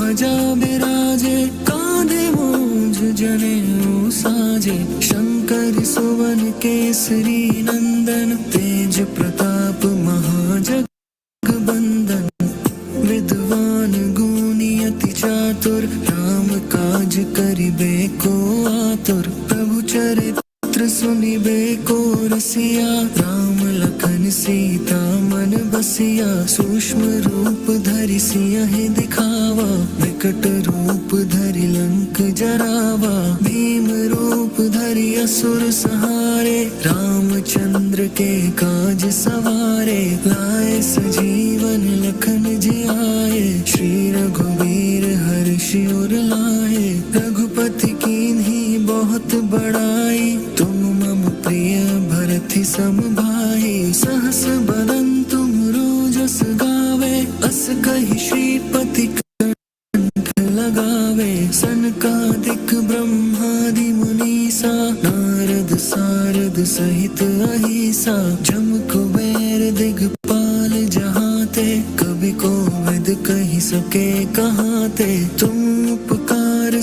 राजा विराजे, कांधे मूंज जनेऊ साजे। शंकर सुवन केसरी नंदन, तेज प्रताप महाजगबंदन। विद्वान गुणी अति चातुर, राम काज करिबे को आतुर। प्रभु चरित्र सुनिबे को रसिया, राम लखन सीता मन बसिया। सूक्ष्म रूप धरि सियहि दिखावा, विकट रूप धरि लंक जरावा। भीम रूप धरि असुर संहारे, रामचंद्र के काज सवारे। लाए सजीवन लखन जियाए, श्री रघुवीर हर्षि उर लाए। रघुपति कीन्ही बहुत बड़ाई, तुम मम प्रिय भरति सम भाई। सहस बदन तुम रोजस गावे, अस कहि श्रीपति कंठ लगावे। सनकादिक ब्रह्मादि मुनीसा, नारद सारद सहित अहिसा। जम कुबेर दिगपाल जहाते, कवि कोविद कहि सके कहाते। तुम उपकार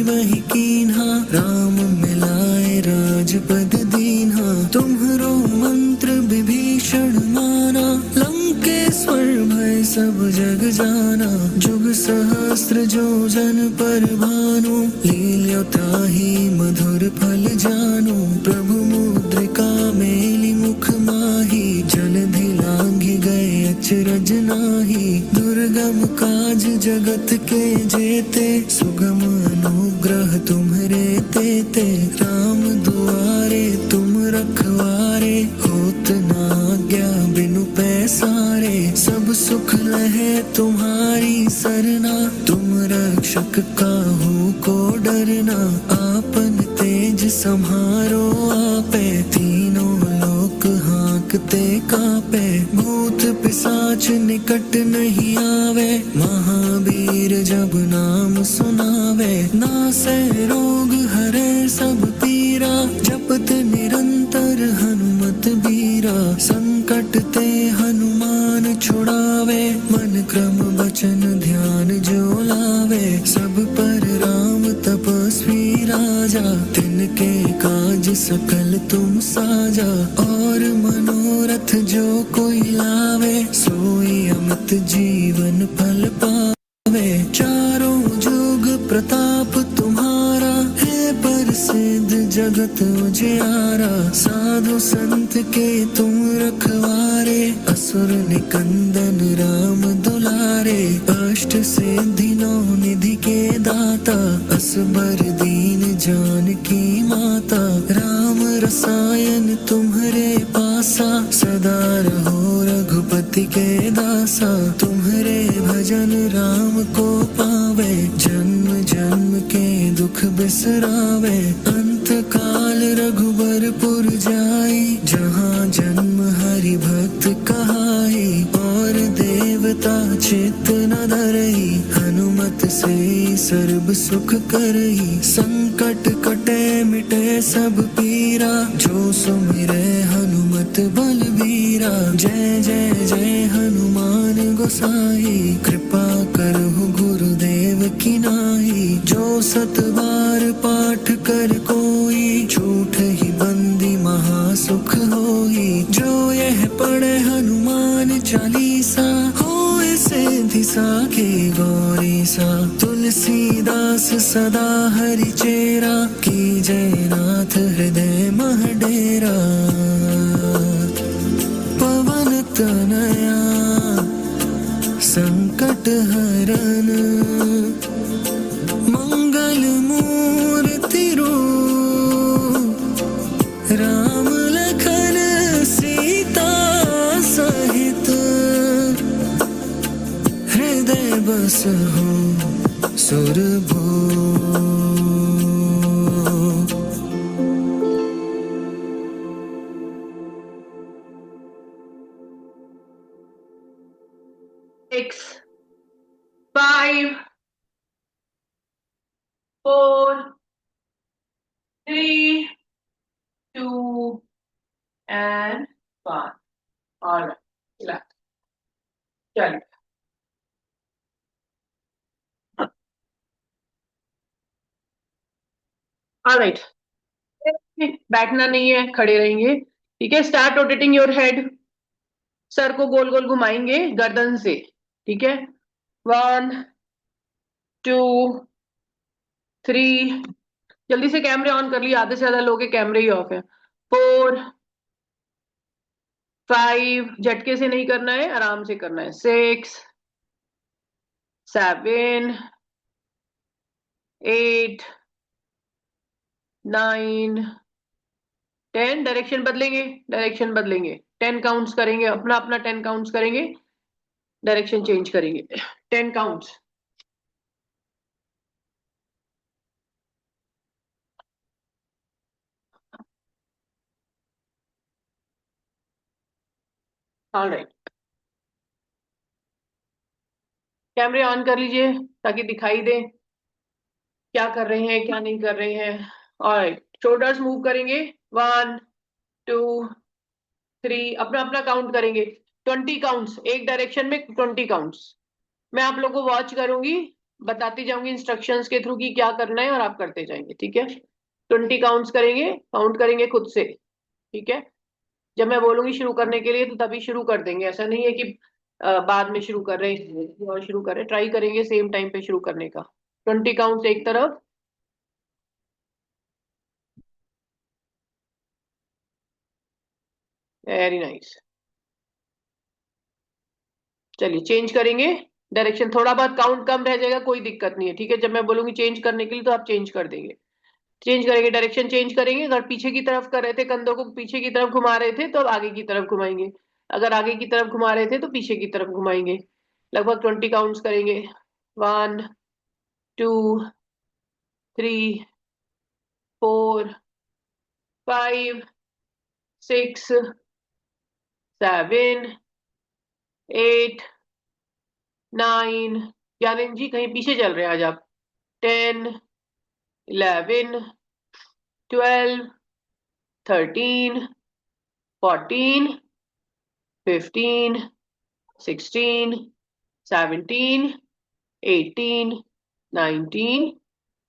वही कीन्हा, राम मिलाए राजपद दीन्हा। तुम्हरो मंत्र विभीषण माना, लंकेश्वर भय सब जग जाना। जुग सहस्त्र जो जन पर भानु, लील्यो ताहि मधुर फल जानु। प्रभु मुद्रिका मेलि मुख माहि, जलधि लांघि गए अचरज नाहि। दुर्गम काज जगत के जेते, सुगम अनुग्रह तुम्हरे तेते। राम दुआरे तुम रखवारे, होत न आज्ञा बिनु पैसारे। सब सुख लहे तुम्हारी सरना, तुम रक्षक काहू को डरना। आपन तेज सम्हारो आपे, तीनों लोक हाँकते कापे। भूत पिशाच निकट नहीं आवे, महावीर जब नाम सुनावे। नासै रोग हरे सब पीरा, जपत निरंतर हनुमत बीरा। संकट ते हनुमान छुड़ावे, मन क्रम वचन ध्यान जो लावे। सब पर राम तपस्वी राजा, तिनके काज सकल तुम साजा। और मनोरथ जो कोई लावे, सोई अमित जीवन फल पावे। चारों जुग प्रताप तुम्हारा, है प्रसिद्ध जगत उजियारा। साधु संत के तुम रखवारे, असुर निकंदन राम दुलारे। अष्ट सिद्धि नौ निधि के दाता, असबर दीन जानकी माता। राम रसायन तुम्हरे पासा, सदा रहो रघुपति के दासा। तुम्हरे भजन राम को पावे, जन्म जन्म के दुख बिसरावे। अंत काल रघुबरपुर जाई, जहाँ जन्म हरि भक्त कहाई। और देवता चित्त न धरई, हनुमत से सर्व सुख करई। संकट कटे मिटे सब पीरा, जो सुमिरे हनुमत बलबीरा। जय जय जय हनुमान गोसाई, कृपा करहु गुरुदेव की नाई। जो सत बार पाठ कर कोई, झूठ ही बंदी महासुख होई। जो यह पढ़े हनुमान चालीसा, होए सिद्धि साखी गौरीसा। तुलसीदास सदा हरि चेरा, की जय नाथ हृदय मह डेरा। पवन तनया संकट हरन, मंगल मूर्ति रूप। राम लखन सीता सहित, हृदय बसहु सुरभूप। Six, 5, 4, 3, 2, and 1. All right. चलिए ऑलराइट, बैठना नहीं है, खड़े रहेंगे। ठीक है, start rotating your head. Sir को गोल गोल घुमाएंगे गर्दन से। ठीक है, 1 2 3, जल्दी से कैमरे ऑन कर लिए, आधे से ज्यादा लोग के कैमरे ही ऑफ है। 4 5, झटके से नहीं करना है, आराम से करना है। 6 7 8 9 10, डायरेक्शन बदलेंगे, डायरेक्शन बदलेंगे। 10 काउंट्स करेंगे, अपना अपना 10 काउंट्स करेंगे, डायरेक्शन चेंज करेंगे। 10 काउंट्स। ऑलराइट, कैमरे ऑन कर लीजिए ताकि दिखाई दे क्या कर रहे हैं क्या नहीं कर रहे हैं। ऑलराइट, शोल्डर्स मूव करेंगे। 1 2 3, अपना अपना काउंट करेंगे। 20 काउंट्स एक डायरेक्शन में, 20 काउंट्स। मैं आप लोगों को वॉच करूंगी, बताती जाऊंगी इंस्ट्रक्शंस के थ्रू कि क्या करना है और आप करते जाएंगे। ठीक है, 20 काउंट्स करेंगे, काउंट करेंगे खुद से। ठीक है, जब मैं बोलूंगी शुरू करने के लिए तो तभी शुरू कर देंगे, ऐसा नहीं है कि बाद में शुरू कर रहे हैं और शुरू कर रहे हैं। ट्राई करेंगे सेम टाइम पे शुरू करने का। 20 काउंट्स एक तरफ। Very nice. चलिए चेंज करेंगे डायरेक्शन, थोड़ा बहुत काउंट कम रह जाएगा, कोई दिक्कत नहीं है। ठीक है, जब मैं बोलूंगी चेंज करने के लिए तो आप चेंज कर देंगे। चेंज करेंगे, डायरेक्शन चेंज करेंगे। अगर पीछे की तरफ कर रहे थे, कंधों को पीछे की तरफ घुमा रहे थे तो अब आगे की तरफ घुमाएंगे। अगर आगे की तरफ घुमा रहे थे तो पीछे की तरफ घुमाएंगे। लगभग 20 काउंट्स करेंगे। 1 2 3 4 5 6 7 8 9, ज्ञानेंद्र जी कहीं पीछे चल रहे हैं आज आप। 10 11 12 13 14 15 16 17 18 19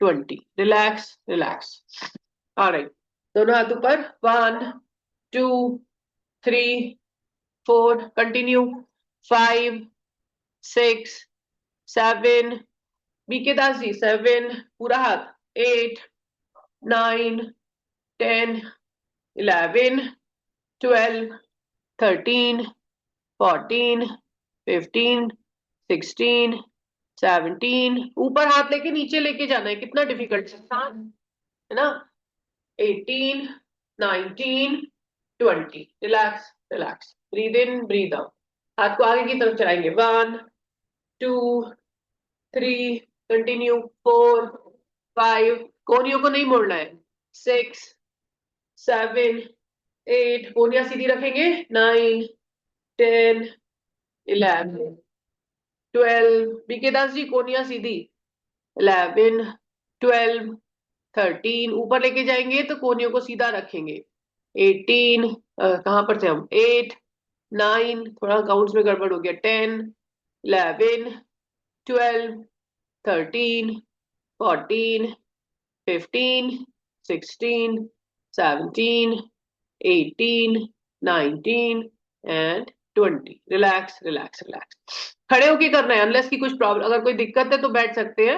20। Relax relax. ऑलराइट, दोनों हाथ ऊपर। 1 2 3 4, कंटिन्यू। 5 6 7, बीके दास जी 7, पूरा हाथ। 8 9 10 11 12 13 14 15 16 17, ऊपर हाथ लेके नीचे लेके जाना है, कितना डिफिकल्ट है ना। 18 19 20, relax relax, breathe in breathe out. हाथ को आगे की तरफ चलाएंगे। 1 2 3, कंटिन्यू। 4 5, कोनियों को नहीं मोड़ना है। 6 7 8, कोनिया सीधी रखेंगे। 9 10 11 12, बीके दास जी कोनिया सीधी। 11 12 13, ऊपर लेके जाएंगे तो कोनियों को सीधा रखेंगे। 18, कहाँ पर थे हम। 8 9, थोड़ा काउंट्स में गड़बड़ हो गया। 10 11 12 13 14 15 16 17 18 19 एंड 20। Relax relax relax. खड़े होके करना है, अनलेस की कुछ प्रॉब्लम, अगर कोई दिक्कत है तो बैठ सकते हैं,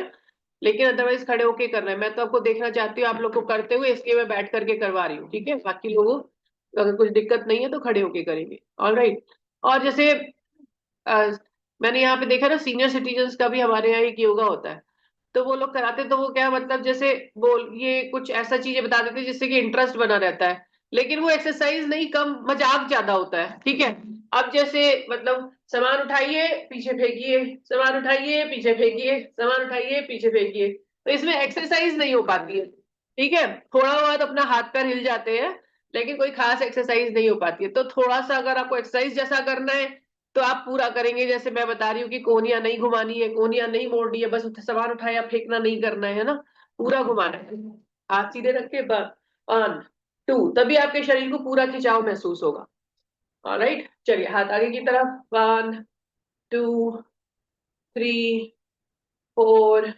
लेकिन अदरवाइज खड़े होके करना है। मैं तो आपको देखना चाहती हूँ आप लोग को करते हुए, इसलिए मैं बैठ करके करवा रही हूँ। ठीक है, बाकी लोगों को अगर कुछ दिक्कत नहीं है तो खड़े होके करेंगे। ऑल राइट, और जैसे मैंने यहाँ पे देखा ना, सीनियर सिटीजन्स का भी हमारे यहाँ एक योगा होता है, तो वो लोग कराते, तो वो क्या मतलब जैसे बोल ये कुछ ऐसा चीजें बता देते जिससे कि इंटरेस्ट बना रहता है, लेकिन वो एक्सरसाइज नहीं, कम मजाक ज्यादा होता है। ठीक है, अब जैसे मतलब सामान उठाइए पीछे फेंकिए, सामान उठाइए पीछे फेंकिए, सामान उठाइए पीछे फेंकिए, तो इसमें एक्सरसाइज नहीं हो पाती है। ठीक है, थोड़ा बहुत अपना हाथ पैर हिल जाते हैं, लेकिन कोई खास एक्सरसाइज नहीं हो पाती है। तो थोड़ा सा अगर आपको एक्सरसाइज जैसा करना है तो आप पूरा करेंगे, जैसे मैं बता रही हूँ कि कोनिया नहीं घुमानी है, कोनिया नहीं मोड़नी है, बस सामान उठाया फेंकना नहीं करना है ना, पूरा घुमाना है। हाथ सीधे रख के 1 2, तभी आपके शरीर को पूरा खिंचाव महसूस होगा। ऑलराइट, चलिए हाथ आगे की तरफ। 1 2 3 4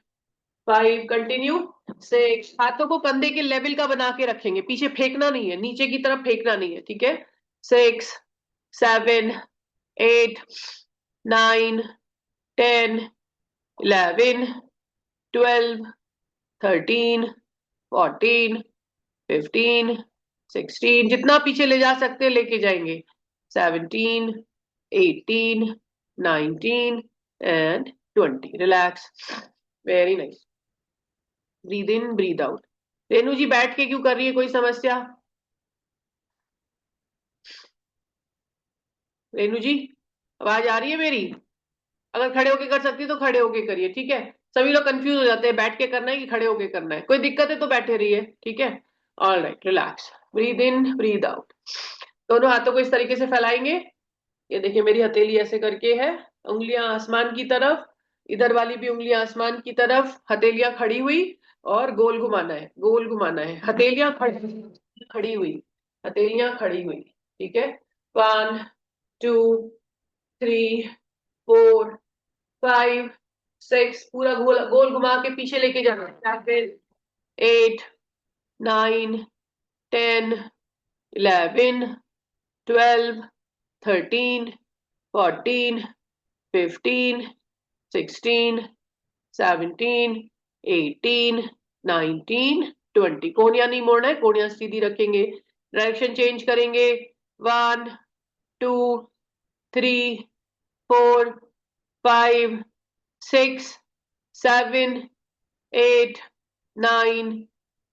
5, कंटिन्यू। 6, हाथों को कंधे के लेवल का बना के रखेंगे, पीछे फेंकना नहीं है, नीचे की तरफ फेंकना नहीं है, ठीक है। 6, 7, 8, 9, 10, 11, 12, 13, 14, 15, 16, जितना पीछे ले जा सकते हैं लेके जाएंगे। 17, 18, 19 and 20। Relax, very nice. Breathe in breathe out. Renu ji बैठ के क्यों कर रही है, कोई समस्या? रेनू जी, आवाज आ रही है मेरी? अगर खड़े होके कर सकती है तो खड़े होके करिए, ठीक है। सभी लोग कंफ्यूज हो जाते हैं, बैठ के करना है कि खड़े होके करना है। कोई दिक्कत है तो बैठे रहिए, ठीक है। All right, relax, breathe in breathe out. दोनों हाथों को इस तरीके से फैलाएंगे। ये देखिए मेरी हथेली ऐसे करके है, उंगलियां आसमान की तरफ, इधर वाली भी उंगलियां आसमान की तरफ, हथेलियां खड़ी हुई और गोल घुमाना है, गोल घुमाना है, हथेलियां खड़ी खड़ी हुई, हथेलियां खड़ी हुई, ठीक है। 1, 2, 3, 4, 5, 6, पूरा गोल गोल घुमा के पीछे लेके जाना है। 7, 8, 9, 10, 11, 12, 13, 14, 15, 16, 17, 18, 19, 20। कोनिया नहीं मोड़ना है, कोनिया सीधी रखेंगे। डायरेक्शन चेंज करेंगे। 1, 2, 3, 4, 5, 6, 7, 8, 9,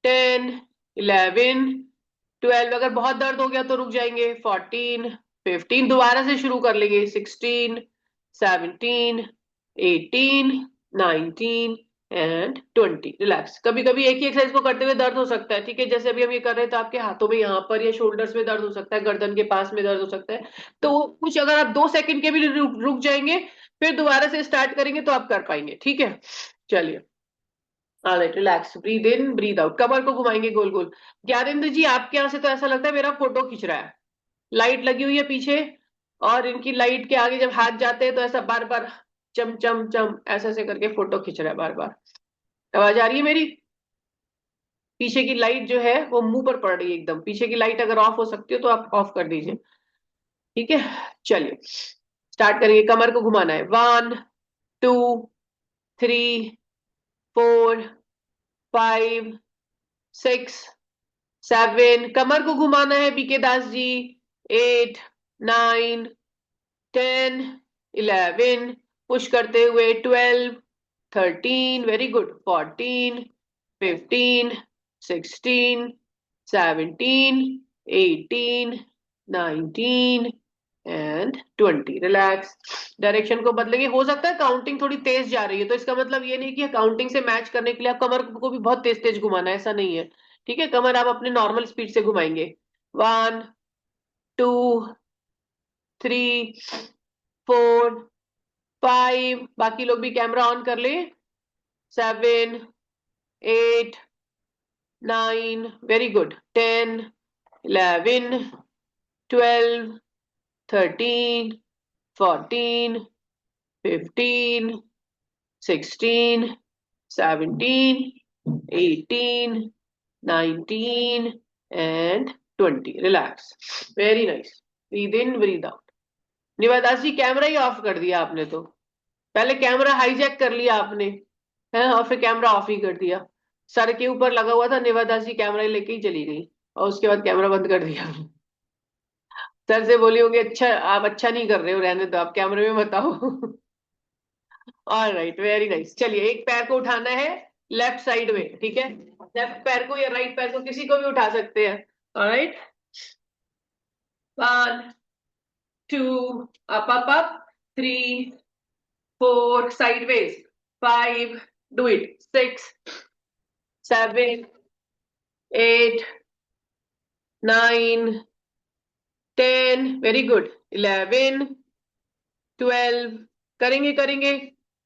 10, 11, 12। अगर बहुत दर्द हो गया तो रुक जाएंगे। 14, 15, दोबारा से शुरू कर लेंगे। 16, 17, 18, 19 एंड 20। रिलैक्स। कभी कभी एक ही एक्सरसाइज को करते हुए दर्द हो सकता है, ठीक है। जैसे अभी हम ये कर रहे हैं तो आपके हाथों में यहाँ पर या शोल्डर्स में दर्द हो सकता है, गर्दन के पास में दर्द हो सकता है। तो कुछ अगर आप 2 सेकंड के भी रुक जाएंगे, फिर दोबारा से स्टार्ट करेंगे तो आप कर पाएंगे, ठीक है। चलिए, alright, relax, breathe in breathe out. कमर को घुमाएंगे गोल गोल। ज्ञानेंद्र जी, आपके यहाँ से तो ऐसा लगता है मेरा फोटो खींच रहा है। लाइट लगी हुई है पीछे, और इनकी लाइट के आगे जब हाथ जाते हैं तो ऐसा बार बार चम चम चम ऐसे ऐसे करके फोटो खींच रहा है बार बार। आवाज आ रही है मेरी? पीछे की लाइट जो है वो मुंह पर पड़ रही है एकदम। पीछे की लाइट अगर ऑफ हो सकती हो तो आप ऑफ कर दीजिए, ठीक है। चलिए, स्टार्ट करेंगे। कमर को घुमाना है। 1, 2, 3, 4, 5, 6, 7। कमर को घुमाना है बीके दास जी। 8, 9, 10, 11, पुश करते हुए। 12, 13, very good. 14, 15, 16, 17, 18, 19 and 20। Relax. Direction को बदलेंगे। हो सकता है काउंटिंग थोड़ी तेज जा रही है, तो इसका मतलब ये नहीं कि काउंटिंग से मैच करने के लिए आप कमर को भी बहुत तेज तेज घुमाना है, ऐसा नहीं है, ठीक है। कमर आप अपने नॉर्मल स्पीड से घुमाएंगे। 1, 2, 3, 4, 5। बाकी लोग भी कैमरा ऑन कर ले। 7, 8, 9, very good. 10, 11, 12, 13, 14, 15, 16, 17, 18, 19 and 20। Relax, very nice. Breathe in breathe out. Nivadas ji, camera ही ऑफ कर दिया आपने तो। पहले कैमरा हाईजैक कर लिया आपने, है, और फिर कैमरा ऑफ ही कर दिया। सर के ऊपर लगा हुआ था, निवादास जी कैमरा लेके ही चली गई, और उसके बाद कैमरा बंद कर दिया। सर से बोली होंगी, अच्छा आप अच्छा नहीं कर रहे हो, रहने दो, आप कैमरे में बताओ। All right, very nice. चलिए, एक पैर को उठाना है लेफ्ट साइड में, ठीक है। लेफ्ट पैर को या राइट पैर को, किसी को भी उठा सकते हैं। Alright, 1, 2, up, 3, 4, sideways, 5, do it, 6, 7, 8, 9, 10, very good, 11, 12, करेंगे करेंगे,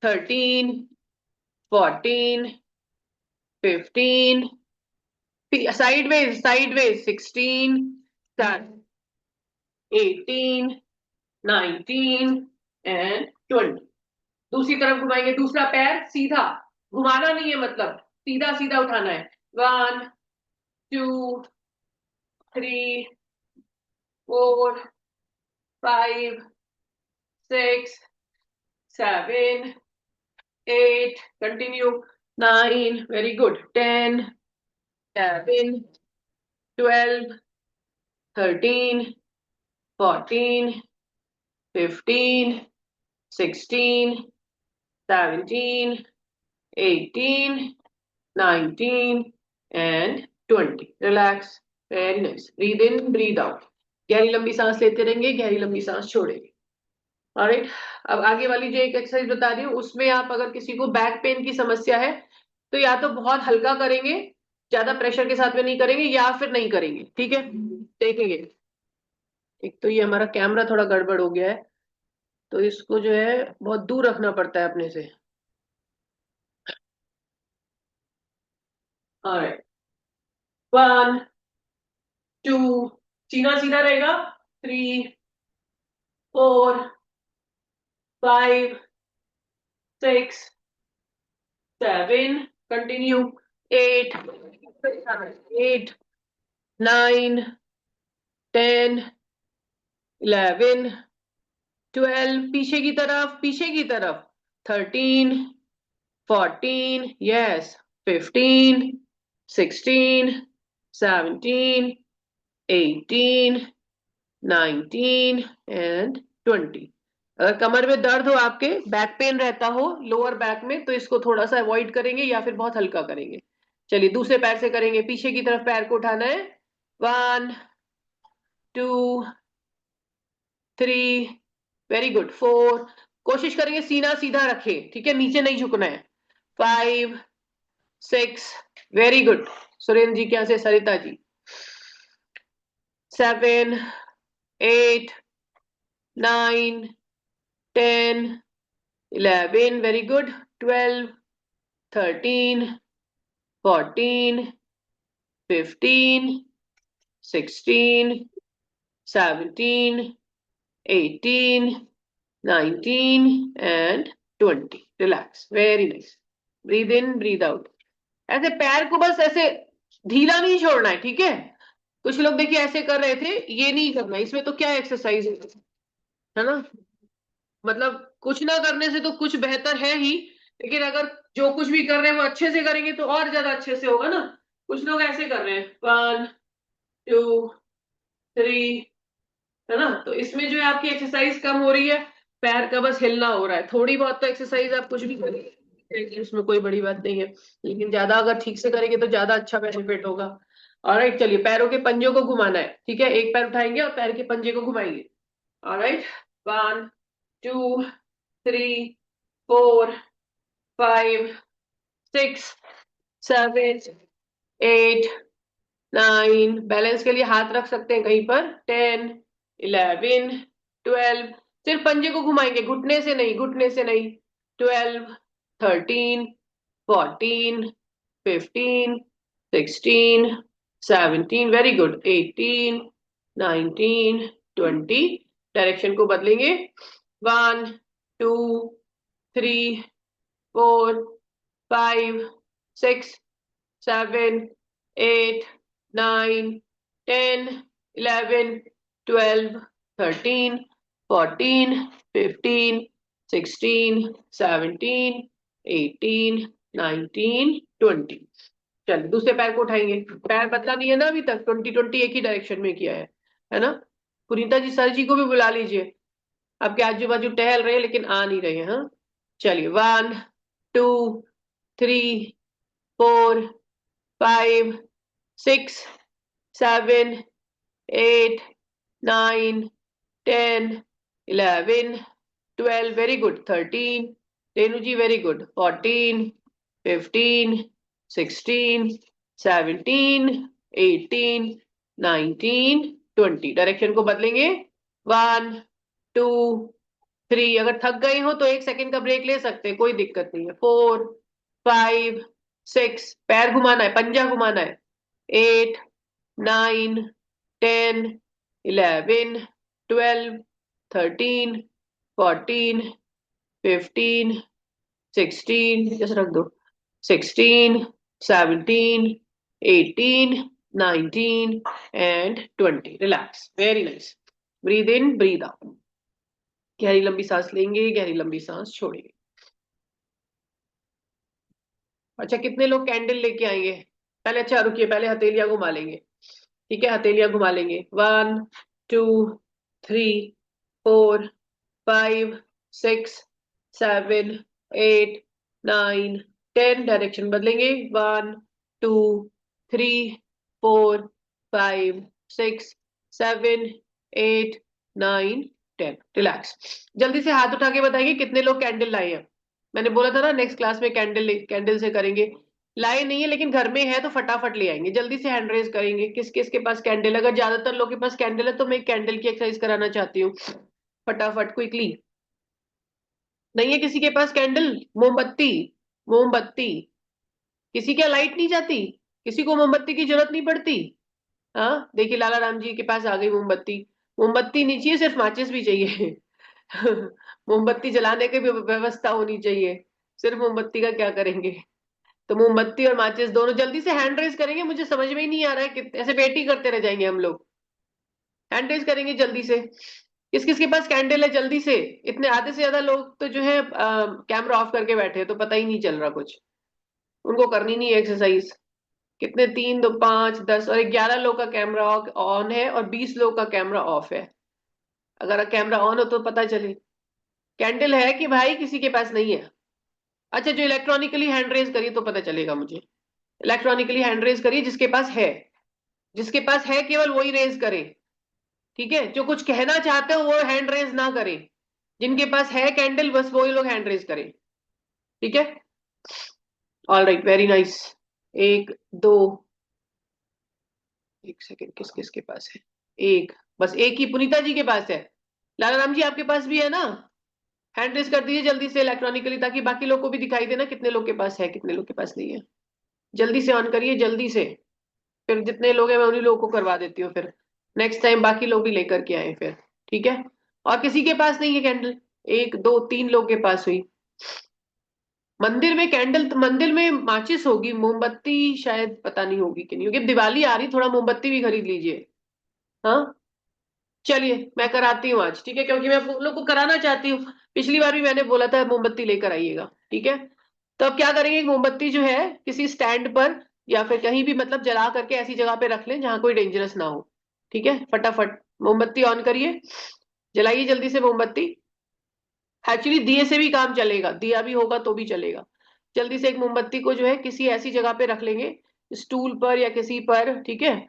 13, 14, 15, sideways, 16, 18, 19 एंड 20। दूसरी तरफ घुमाएंगे, दूसरा पैर सीधा, घुमाना नहीं है मतलब, सीधा सीधा उठाना है। 1 2 3 4 5 6 7 8, continue, 9, very good, 10 11 12 13 14 15 16 17 18 19 and 20. Relax. Very nice. Breathe in, breathe out. गहरी लंबी सांस लेते रहेंगे, गहरी लंबी सांस छोड़ेंगे। ऑलराइट, अब आगे वाली जो एक एक्सरसाइज बता रही हूँ उसमें आप अगर किसी को बैक पेन की समस्या है तो या तो बहुत हल्का करेंगे, ज्यादा प्रेशर के साथ में नहीं करेंगे, या फिर नहीं करेंगे। ठीक है, देखेंगे। एक तो ये हमारा कैमरा थोड़ा गड़बड़ हो गया है, तो इसको जो है बहुत दूर रखना पड़ता है अपने से। ऑलराइट, 1 2, सीधा सीधा रहेगा, 3 4 5 6 7, कंटिन्यू, 8 8 9 10 11 12, पीछे की तरफ, पीछे की तरफ, 13 14, यस, 15 16 17 18 19 एंड 20। अगर कमर में दर्द हो, आपके बैक पेन रहता हो लोअर बैक में, तो इसको थोड़ा सा अवॉइड करेंगे या फिर बहुत हल्का करेंगे। चलिए दूसरे पैर से करेंगे, पीछे की तरफ पैर को उठाना है। 1 2 3, वेरी गुड, 4, कोशिश करेंगे सीना सीधा रखे, ठीक है, नीचे नहीं झुकना है। 5 6, वेरी गुड, सुरेंद्र जी क्या से, Sarita ji, 7 8 9 10 11, very good, 12 13 14 15 16 17 18 19 and 20. Relax, very nice, breathe in breathe out. ऐसे पैर को बस ऐसे ढीला नहीं छोड़ना है, ठीक है। कुछ लोग देखिए ऐसे कर रहे थे, ये नहीं करना, इसमें तो क्या एक्सरसाइज है ना, मतलब कुछ ना करने से तो कुछ बेहतर है ही, लेकिन अगर जो कुछ भी कर रहे हैं वो अच्छे से करेंगे तो और ज्यादा अच्छे से होगा ना। कुछ लोग ऐसे कर रहे हैं, 1 2 3, है ना, तो इसमें जो है आपकी एक्सरसाइज कम हो रही है, पैर का बस हिलना हो रहा है। थोड़ी बहुत तो एक्सरसाइज आप कुछ भी करेंगे, उसमें कोई बड़ी बात नहीं है, लेकिन ज्यादा अगर ठीक से करेंगे तो ज्यादा अच्छा बेनिफिट होगा। ऑलराइट, चलिए पैरों के पंजों को घुमाना है, ठीक है, एक पैर उठाएंगे और पैर के पंजे को घुमाएंगे। ऑलराइट, 1 2 3 4 5 6 7 8 9, बैलेंस के लिए हाथ रख सकते हैं कहीं पर, 10 11 12, सिर्फ पंजे को घुमाएंगे, घुटने से नहीं, घुटने से नहीं, 12 13 14 15 16 17, वेरी गुड, 18 19 20, डायरेक्शन को बदलेंगे, 1 2 3 4 5 6 7 8 9 10 11 12 13 14 15 16 17 18 19 20। चलिए दूसरे पैर को उठाएंगे, पैर बदला नहीं है ना अभी तक, 20 20 एक ही डायरेक्शन में किया है ना। पुनीता जी, सर जी को भी बुला लीजिए, आपके आजू बाजू टहल रहे हैं लेकिन आ नहीं रहे हैं। हाँ, चलिए 1 2 3 4 5 6 7 8 9 10 11 12, वेरी गुड, 13, रेणु जी वेरी गुड, 14 15 16 17 18 19 20, डायरेक्शन को बदलेंगे, 1 2 3, अगर थक गए हो तो 1 सेकंड का ब्रेक ले सकते हैं, कोई दिक्कत नहीं है, 4 5 6, पैर घुमाना है, पंजा घुमाना है, 8 9 10 11 12 13 14 15 16, जैसे रख दो, 16 17, 18, 19 and 20. Relax. Very nice. Breathe in, breathe out. गहरी लंबी सांस लेंगे, गहरी लंबी सांस छोड़ेंगे. अच्छा, कितने लोग कैंडल लेके आएंगे? पहले अच्छा रुकिए, पहले हथेलियां घुमा लेंगे. ठीक है, हथेलियां घुमा लेंगे. 1 2 3 4 5 6 7 8 9 10. डायरेक्शन बदलेंगे. 1 2 3 4 5 6 7 8 9 10. रिलैक्स. जल्दी से हाथ उठा के बताइए कितने लोग कैंडल लाए हैं. मैंने बोला था ना नेक्स्ट क्लास में कैंडल से करेंगे. लाए नहीं है लेकिन घर में है तो फटाफट ले आएंगे. जल्दी से हैंड रेज करेंगे किस किस के पास कैंडल. अगर ज्यादातर लोगों के पास कैंडल है तो मैं कैंडल की एक्सरसाइज कराना चाहती हूँ. फटाफट क्विकली. नहीं है किसी के पास कैंडल? मोमबत्ती. मोमबत्ती. किसी क्या लाइट नहीं जाती? किसी को मोमबत्ती की जरूरत नहीं पड़ती? हाँ देखिए, लाला राम जी के पास आ गई मोमबत्ती. मोमबत्ती नहीं चाहिए, सिर्फ माचिस भी चाहिए. मोमबत्ती जलाने की भी व्यवस्था होनी चाहिए. सिर्फ मोमबत्ती का क्या करेंगे? तो मोमबत्ती और माचिस दोनों. जल्दी से हैंड रेज करेंगे, मुझे समझ में ही नहीं आ रहा है कि ऐसे वेट ही करते रह जाएंगे हम लोग. हैंड रेज करेंगे जल्दी से. किस किस के पास कैंडल है जल्दी से. इतने आधे से ज्यादा लोग तो जो है कैमरा ऑफ करके बैठे हैं तो पता ही नहीं चल रहा कुछ. उनको करनी नहीं है एक्सरसाइज. कितने? 3 2 5 10 और 11 लोग का कैमरा ऑन है और 20 लोग का कैमरा ऑफ है. अगर कैमरा ऑन हो तो पता चले. कैंडल है कि भाई किसी के पास नहीं है? अच्छा, जो इलेक्ट्रॉनिकली हैंड रेज करिए तो पता चलेगा मुझे. इलेक्ट्रॉनिकली हैंड रेज करिए जिसके पास है. जिसके पास है केवल वही रेज करे. ठीक है, जो कुछ कहना चाहते हो वो हैंड रेज ना करें. जिनके पास है कैंडल बस वही लोग हैंड रेज करें. ठीक है. All right, very nice. एक दो. एक सेकेंड, किस किस के पास है? एक. बस एक ही पुनीता जी के पास है. लाला राम जी आपके पास भी है ना? हैंड रेज कर दीजिए जल्दी से इलेक्ट्रॉनिकली ताकि बाकी लोग को भी दिखाई देना कितने लोग के पास है कितने लोग के पास नहीं है. जल्दी से ऑन करिए जल्दी से. फिर जितने लोग हैं मैं उन्हीं लोगों को करवा देती हूँ फिर. नेक्स्ट टाइम बाकी लोग भी लेकर के आए फिर. ठीक है. और किसी के पास नहीं है कैंडल? एक दो तीन लोग के पास हुई. मंदिर में कैंडल, मंदिर में माचिस होगी, मोमबत्ती शायद पता नहीं होगी कि नहीं होगी. दिवाली आ रही, थोड़ा मोमबत्ती भी खरीद लीजिए. हाँ चलिए मैं कराती हूँ आज. ठीक है, क्योंकि मैं आप लोग को कराना चाहती हूँ. पिछली बार भी मैंने बोला था मोमबत्ती लेकर आइएगा. ठीक है. तो अब क्या करेंगे, मोमबत्ती जो है किसी स्टैंड पर या फिर कहीं भी मतलब जला करके ऐसी जगह पे रख लें जहां कोई डेंजरस ना हो. ठीक है, फटाफट मोमबत्ती ऑन करिए. जलाइए जल्दी से मोमबत्ती. एक्चुअली दिए से भी काम चलेगा, दिया भी होगा तो भी चलेगा. जल्दी से एक मोमबत्ती को जो है किसी ऐसी जगह पे रख लेंगे, स्टूल पर या किसी पर. ठीक है.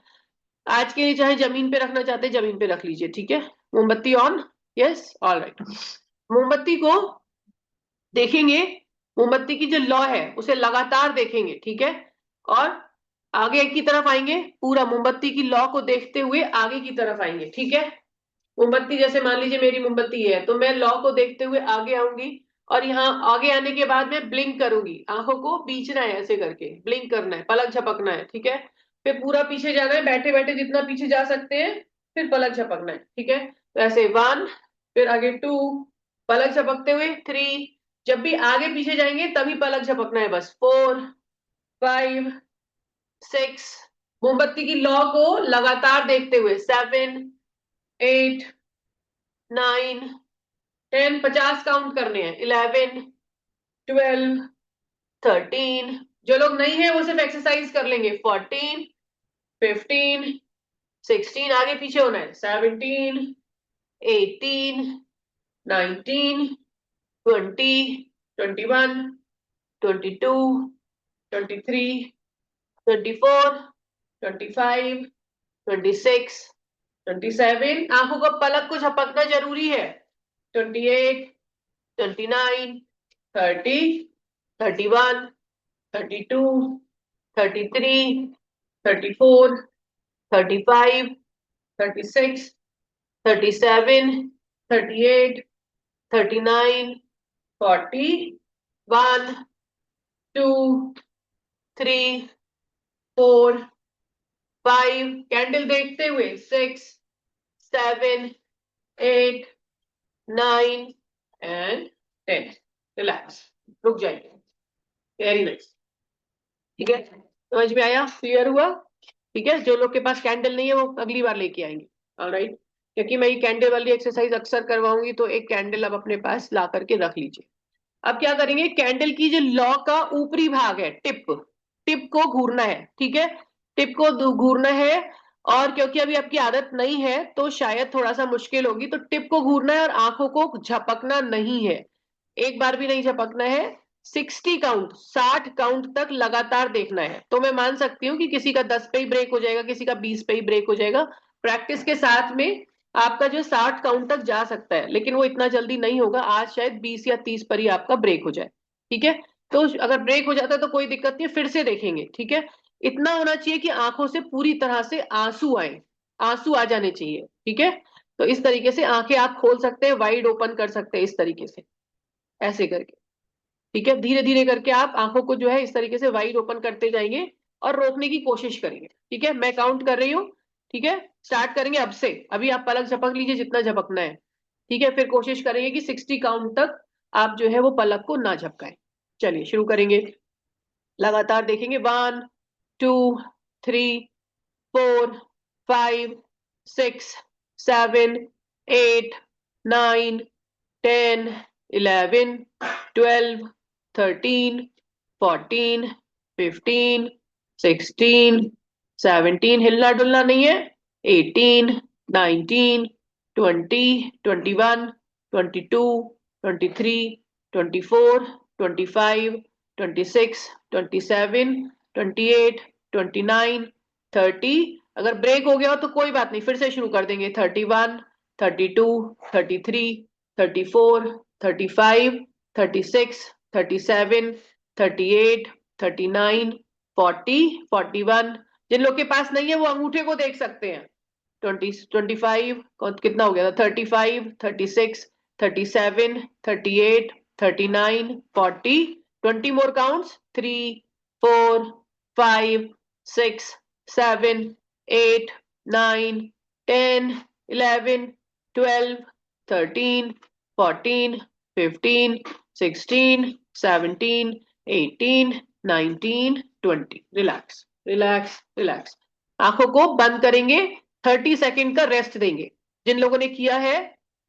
आज के लिए चाहे जमीन पे रखना चाहते हैं जमीन पे रख लीजिए. ठीक है. मोमबत्ती ऑन. Yes, all right. मोमबत्ती को देखेंगे. मोमबत्ती की जो लौ है उसे लगातार देखेंगे. ठीक है. और आगे की तरफ आएंगे, पूरा मोमबत्ती की लौ को देखते हुए आगे की तरफ आएंगे. ठीक है. मोमबत्ती जैसे मान लीजिए मेरी मोमबत्ती है तो मैं लॉ को देखते हुए आगे आऊंगी. और यहाँ आगे आने के बाद में ब्लिंक करूंगी. आंखों को बीचना है, ऐसे करके ब्लिंक करना है, पलक झपकना है. ठीक है. फिर पूरा पीछे जाना है, बैठे बैठे जितना पीछे जा सकते हैं. फिर पलक झपकना है. ठीक है. तो ऐसे 1, फिर आगे 2, पलक झपकते हुए 3. जब भी आगे पीछे जाएंगे तभी पलक झपकना है बस. 4 5 6. मोमबत्ती की लौ को लगातार देखते हुए 7 8 9 10. 50 काउंट करने हैं. 11 12 13. जो लोग नहीं है वो सिर्फ एक्सरसाइज कर लेंगे. 14 15 16. आगे पीछे होना है. 17 18 19 20 21 22 23 24 25 26 27. आंखों का पलक को झपकना जरूरी है. 28 29 30 31 32 33 34 35 36 37 38 39 40 1 2 3 4 5. कैंडल देखते हुए 6 7 8 9 and 10. रिलैक्स. रुक जाइए. Very nice. ठीक है, समझ में आया, क्लियर हुआ? ठीक है, जो लोग के पास कैंडल नहीं है वो अगली बार लेके आएंगे। ऑलराइट, क्योंकि मैं ये कैंडल वाली एक्सरसाइज अक्सर करवाऊंगी, तो एक कैंडल आप अपने पास ला करके रख लीजिए। अब क्या करेंगे, कैंडल की जो लॉ का ऊपरी भाग है, टिप, टिप को घूरना है। ठीक है, टिप को घूरना है। और क्योंकि अभी आपकी आदत नहीं है तो शायद थोड़ा सा मुश्किल होगी, तो टिप को घूरना है और आंखों को झपकना नहीं है, एक बार भी नहीं झपकना है। 60 काउंट, 60 काउंट तक लगातार देखना है। तो मैं मान सकती हूँ कि किसी का 10 पे ही ब्रेक हो जाएगा, किसी का 20 पे ही ब्रेक हो जाएगा। प्रैक्टिस के साथ में आपका जो 60 काउंट तक जा सकता है, लेकिन वो इतना जल्दी नहीं होगा, आज शायद 20 या 30 पर ही आपका ब्रेक हो जाए। ठीक है, तो अगर ब्रेक हो जाता है तो कोई दिक्कत नहीं है, फिर से देखेंगे। ठीक है, इतना होना चाहिए कि आंखों से पूरी तरह से आंसू आए, आंसू आ जाने चाहिए। ठीक है, तो इस तरीके से आंखें आप खोल सकते हैं, वाइड ओपन कर सकते हैं, इस तरीके से, ऐसे करके। ठीक है, धीरे धीरे करके आप आंखों को जो है इस तरीके से वाइड ओपन करते जाएंगे और रोकने की कोशिश करेंगे। ठीक है, मैं काउंट कर रही हूँ। ठीक है, स्टार्ट करेंगे अब से। अभी आप पलक झपक लीजिए जितना झपकना है। ठीक है, फिर कोशिश करेंगे कि 60 काउंट तक आप जो है वो पलक को ना झपकाएं। चलिए शुरू करेंगे, लगातार देखेंगे। 1 2 3 4 5 6 7 8 9 10 11 12 13 14 15 16 17, हिलना डुलना नहीं है। 18 19 20 21 22 23 24 25 26 27 28 29 30। अगर ब्रेक हो गया हो तो कोई बात नहीं, फिर से शुरू कर देंगे। 31 32 33 34 35 36 37 38 39 40 41। जिन लोग के पास नहीं है वो अंगूठे को देख सकते हैं। 25 कितना हो गया था, 35 36 37 38 39 40। 20 मोर काउंट्स, 3 4 5 6 7 8 9 10 11 12 13 14 15 16 17 18 19 20। Relax relax relax. आंखों को बंद करेंगे, 30 सेकेंड का रेस्ट देंगे। जिन लोगों ने किया है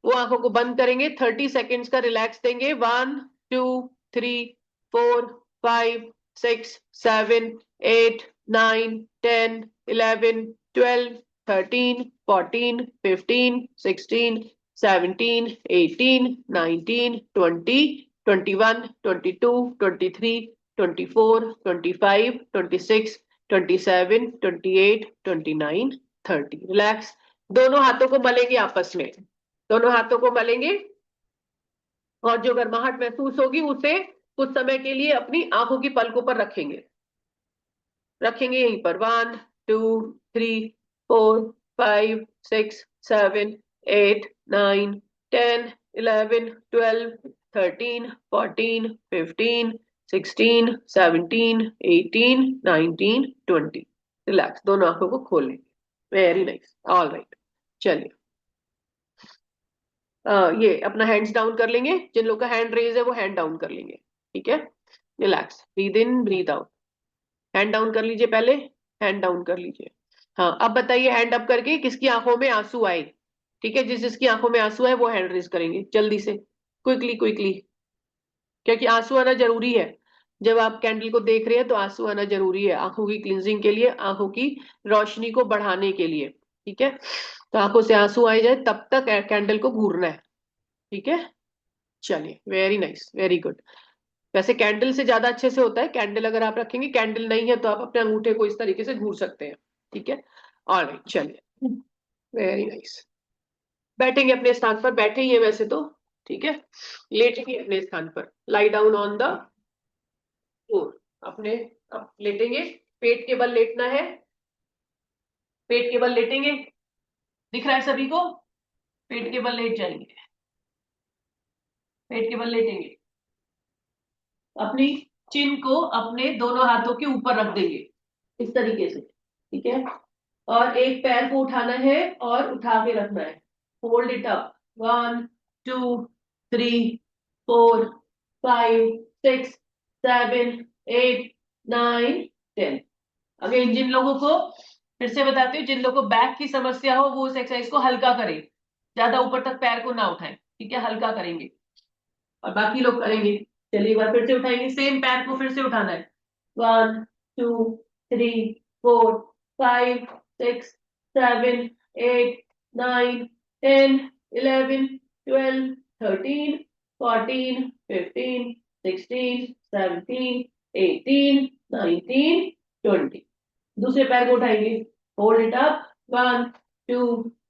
वो आंखों को बंद करेंगे, 30 सेकेंड्स का रिलैक्स देंगे। 1 2 3 4 5 6 7 8 9 10 11 12 13 14 15 16 17 18 19 20 21 22 23 24 25 26 27 28 29 30। रिलैक्स। दोनों हाथों को मलेंगे आपस में, दोनों हाथों को मलेंगे, और जो गर्माहट महसूस होगी उसे कुछ समय के लिए अपनी आंखों की पलकों पर रखेंगे, रखेंगे यहीं पर। 1 2 3 4 5 6 7 8 9 10 11 12 13 14 15 16 17 18 19 20। रिलैक्स, दोनों आंखों को खोल लेंगे। Very nice, all right. चलिए, ये अपना हैंड्स डाउन कर लेंगे। जिन लोग का हैंड रेज है वो हैंड डाउन कर लेंगे। ठीक है, relax, breathe in breathe out. Hand down कर लीजिए पहले, हैंड डाउन कर लीजिए। हाँ, अब बताइए हैंड अप करके किसकी आंखों में आंसू आए। ठीक है, जिस जिसकी आंखों में आंसू है वो हैंड रेज करेंगे जल्दी से, क्विकली क्विकली, क्योंकि आंसू आना जरूरी है। जब आप कैंडल को देख रहे हैं तो आंसू आना जरूरी है, आंखों की क्लिनजिंग के लिए, आंखों की रोशनी को बढ़ाने के लिए। ठीक है, तो आंखों से आंसू आए जाए तब तक कैंडल को घूरना है। ठीक है, चलिए, वेरी नाइस, वेरी गुड। वैसे कैंडल से ज्यादा अच्छे से होता है, कैंडल अगर आप रखेंगे, कैंडल नहीं है तो आप अपने अंगूठे को इस तरीके से घूर सकते हैं। ठीक है, ऑलराइट, चलिए, वेरी नाइस। बैठेंगे अपने स्थान पर, बैठे ही है वैसे तो। ठीक है, लेटेंगे अपने स्थान पर, lie down on the floor. अपने अब लेटेंगे, पेट के बल लेटना है, पेट के बल लेटेंगे। दिख रहा है सभी को? पेट के बल लेट जाएंगे, पेट के बल लेटेंगे। अपनी चिन को अपने दोनों हाथों के ऊपर रख देंगे इस तरीके से। ठीक है, और एक पैर को उठाना है और उठा के रखना है। Hold it up. 1 2 3 4 5 6 7 8 9 10। अगर जिन लोगों को, फिर से बताती हूँ, जिन लोगों को बैक की समस्या हो वो उस एक्सरसाइज को हल्का करें, ज्यादा ऊपर तक पैर को ना उठाएं, ठीक है, हल्का करेंगे और बाकी लोग करेंगे। चलिए एक बार फिर से उठाएंगे, सेम पैर को फिर से उठाना है। 1 2 3 4 5 6 7 8 9 10 11 12 13 14 15 16 17 18 19 20। दूसरे पैर को उठाएंगे, hold it up, 1 2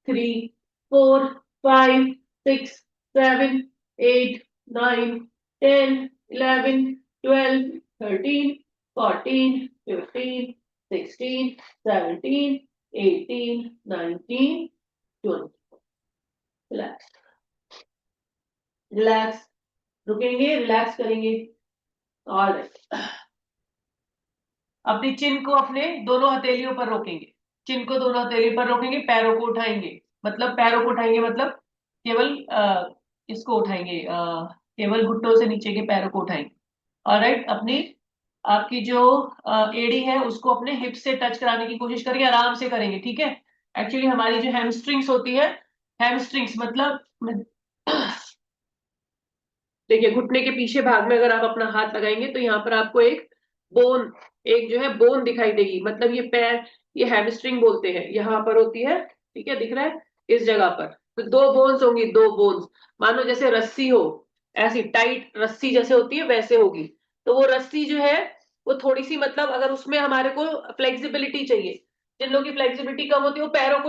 3 4 5 6 7 8 9 10 11 12 13 14 15 16 17 18 19 20। Relax, relax, रुकेंगे, रिलैक्स करेंगे। ऑलराइट, अपनी चिन को अपने दोनों हथेलियों पर रोकेंगे, चिन को दोनों हथेलियों पर रोकेंगे, पैरों को उठाएंगे, मतलब पैरों को उठाएंगे मतलब केवल इसको उठाएंगे, केवल घुटनों से नीचे के पैरों को उठाएंगे। ऑलराइट, अपनी आपकी जो एड़ी है उसको अपने हिप से टच कराने की कोशिश करेंगे, आराम से करेंगे, ठीक है। एक्चुअली हमारी जो हैमस्ट्रिंग्स होती है, हैमस्ट्रिंग्स मतलब देखिए घुटने के पीछे भाग में अगर आप अपना हाथ लगाएंगे तो यहाँ पर आपको एक बोन, एक जो है बोन दिखाई देगी, मतलब ये पैर, ये हैमस्ट्रिंग बोलते हैं, यहाँ पर होती है, ठीक है, दिख रहा है इस जगह पर। तो दो बोन्स होंगी, दो बोन्स, मानो जैसे रस्सी हो, ऐसी टाइट रस्सी जैसे होती है वैसे होगी। तो वो रस्सी जो है वो थोड़ी सी, मतलब अगर उसमें हमारे को फ्लेक्सिबिलिटी चाहिए, जिन लोगों की फ्लेक्सिबिलिटी कम होती है वो पैरों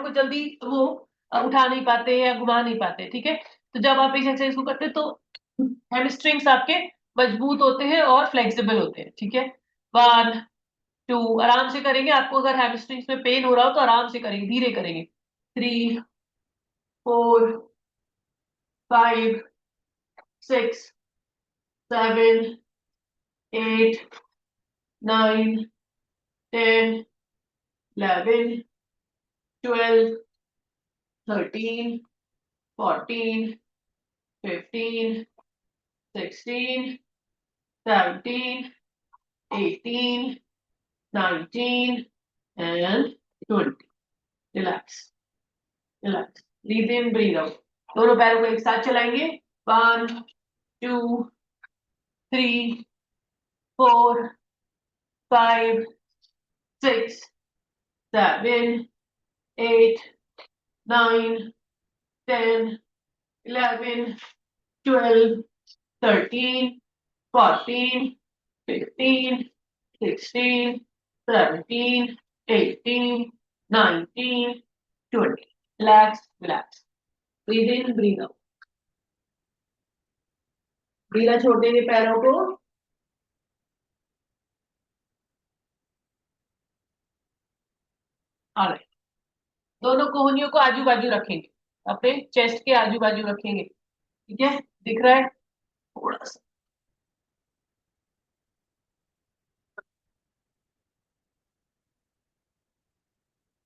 को जल्दी वो उठा नहीं पाते या घुमा नहीं पाते, ठीक है। तो जब आप इस एक्सरसाइज को करते हैं तो हैमस्ट्रिंग्स आपके मजबूत होते हैं और फ्लेक्सिबल होते हैं, ठीक है। 1 2, आराम से करेंगे, आपको अगर हैमस्ट्रिंग्स में पेन हो रहा हो तो आराम से करेंगे, धीरे करेंगे। 3 4 5 6 7 8 9 10 11 12 13 14 15 16 17 18 19 and 20। Relax, relax, breathe in breathe out, दोनों पैरों को एक साथ चलाएंगे। 1 2 3 4 5 6 7 8 9 10 11 12 13 14 15 16 17 18 19 20। Relax, relax, breathe in breathe out, ढीला छोड़ देंगे पैरों को। ऑलराइट, दोनों कोहनियों को आजू बाजू रखेंगे, अपने चेस्ट के आजू बाजू रखेंगे, ठीक है, दिख रहा है थोड़ा सा।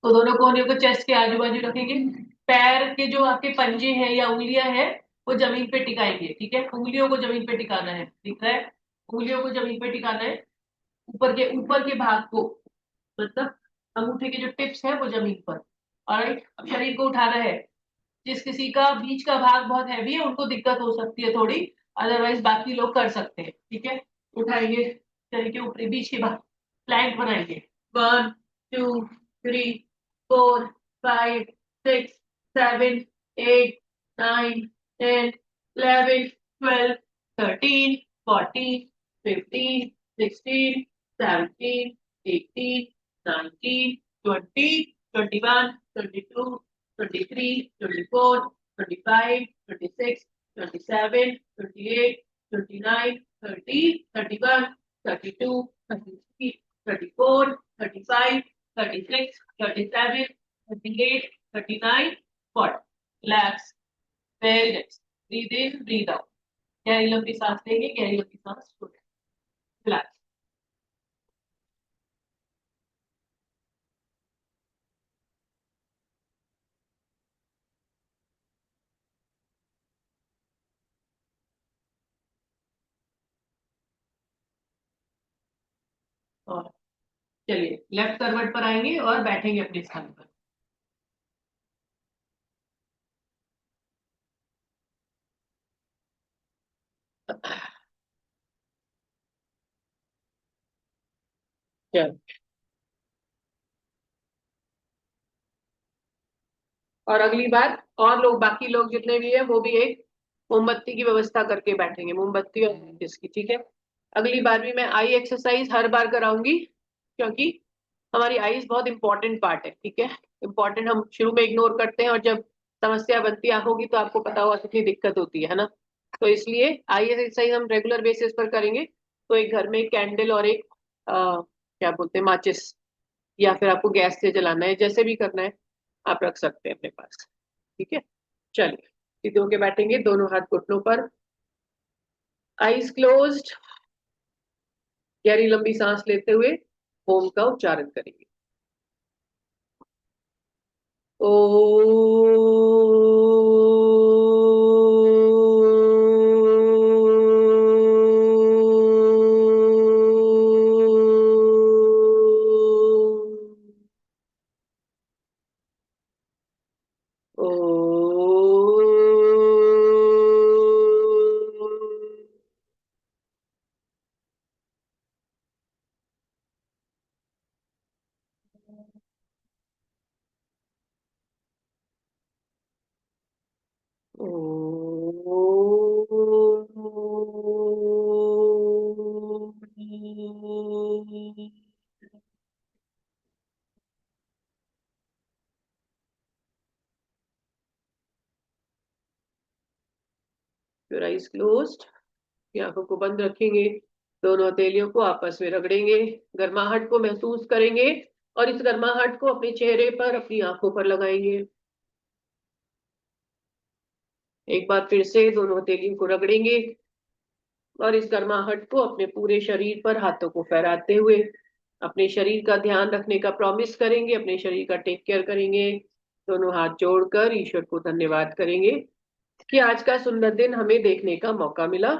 तो दोनों कोहनियों को चेस्ट के आजू बाजू रखेंगे, पैर के जो आपके पंजे हैं या उंगलियां हैं वो जमीन पे टिकाएंगे, ठीक है, उंगलियों को जमीन पे टिकाना है, दिख रहा है, उंगलियों को जमीन पे टिकाना है, ऊपर के भाग को, मतलब अंगूठे के जो टिप्स है वो जमीन पर। ऑलराइट, अब शरीर को उठाना है, जिस किसी का बीच का भाग बहुत हैवी है उनको दिक्कत हो सकती है थोड़ी, अदरवाइज बाकी लोग कर सकते हैं, ठीक है। उठाएंगे, शरीर के ऊपरी बीच के भाग, प्लैंक बनाएंगे। 1 2 3 4 5 6 7 8 9 10 11 12 13 14 15 16 17 18 19 20 21 22 23 24 25 26 27 28 29 30 31 32 33 34 35 36 37 38 39 40। Relax, very nice, breathe in breathe out, गहरी लंबी सांस लेंगे, गहरी लंबी सांस छोड़ेंगे। रिलैक्स, और चलिए लेफ्ट करवट पर आएंगे और बैठेंगे अपने स्थान पर। चल, और अगली बार और लोग, बाकी लोग जितने भी है वो भी एक मोमबत्ती की व्यवस्था करके बैठेंगे, मोमबत्ती और जिसकी, ठीक है। अगली बार भी मैं आई एक्सरसाइज हर बार कराऊंगी, क्योंकि हमारी आईज बहुत इंपॉर्टेंट पार्ट है, ठीक है। इंपॉर्टेंट हम शुरू में इग्नोर करते हैं, और जब समस्या बनती है आंखों की तो आपको पता होगा कितनी दिक्कत होती है ना। तो इसलिए आई एक्सरसाइज हम रेगुलर बेसिस पर करेंगे। तो एक घर में एक कैंडल और एक क्या बोलते हैं, माचिस, या फिर आपको गैस से जलाना है, जैसे भी करना है आप रख सकते हैं अपने पास, ठीक है। चलिए सीधे होके बैठेंगे, दोनों हाथ घुटनों पर, आईज क्लोज्ड, गहरी लंबी सांस लेते हुए ओम का उच्चारण करेंगे। ओ योर आइज क्लोज्ड, आंखों को बंद रखेंगे, दोनों हथेलियों को आपस में रगड़ेंगे, गर्माहट को महसूस करेंगे, और इस गर्माहट को अपने चेहरे पर, अपनी आंखों पर लगाएंगे। एक बार फिर से दोनों हथेलियों को रगड़ेंगे, और इस गर्माहट को अपने पूरे शरीर पर हाथों को फहराते हुए अपने शरीर का ध्यान रखने का प्रॉमिस करेंगे, अपने शरीर का टेक केयर करेंगे। दोनों हाथ जोड़कर ईश्वर को धन्यवाद करेंगे कि आज का सुंदर दिन हमें देखने का मौका मिला।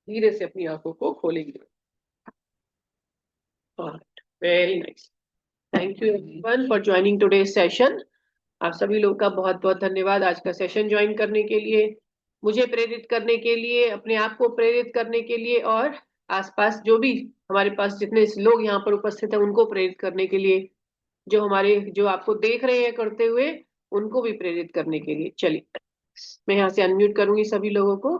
धीरे से अपनी आंखों को खोलेंगे। Very nice, thank you everyone for joining today session. आप सभी लोग का बहुत बहुत धन्यवाद आज का सेशन ज्वाइन करने के लिए, मुझे प्रेरित करने के लिए, अपने आप को प्रेरित करने के लिए, और आसपास जो भी हमारे पास जितने लोग यहाँ पर उपस्थित हैं उनको प्रेरित करने के लिए, जो हमारे, जो आपको देख रहे हैं करते हुए, उनको भी प्रेरित करने के लिए। चलिए मैं यहाँ से अनम्यूट करूंगी सभी लोगों को।